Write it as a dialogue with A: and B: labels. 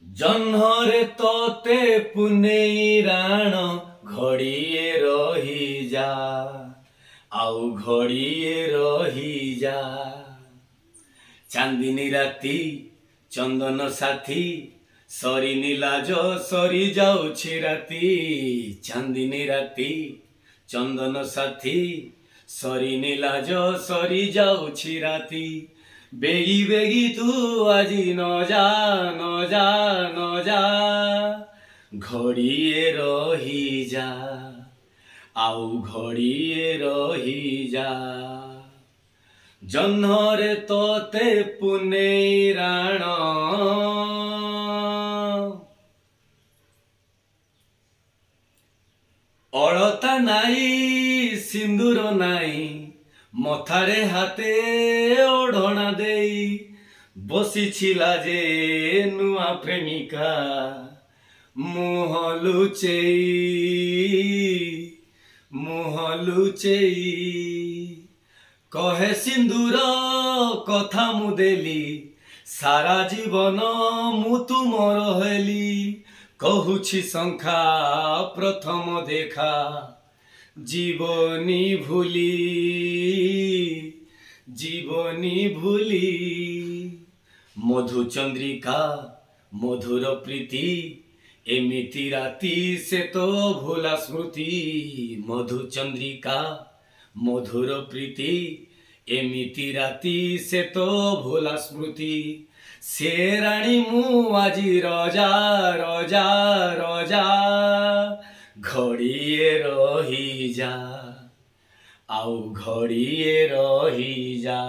A: जह्नरे तोते पुनेई राण घड़िए रही जा आउ घड़िए रही जा। चांदिनी राती चंदन साथी सरी नीलाज सरी जाउछि राती। चांदिनी राती चंदन साथी सरी नीलाज सरी जाउछि राती। बेगी बेगी तू आजी न जा न जा न जा घड़िए रही जा आउ घड़िए रही जा। जह्नरे तोते पुनेई राण अलता नाई सिंदूर नाई मथारे हाथे ओढ़ना देई बसिछिला जे नुआ प्रेमिका मुह लुचेई कहे सिंदूर कथा मु देली सारा जीवन मु तुमर हेली। कहुछि शंखा प्रथम देखा जीवनी भूली। मधु चंद्रिका मधुर प्रीति एमिति राती से तो भूला स्मृति। मधु चंद्रिका मधुर प्रीति एमिति राती से तो भूला स्मृति। से राणी मु आजी रजा रजा रजा घड़िए रही जा आउ घड़िए रही जा।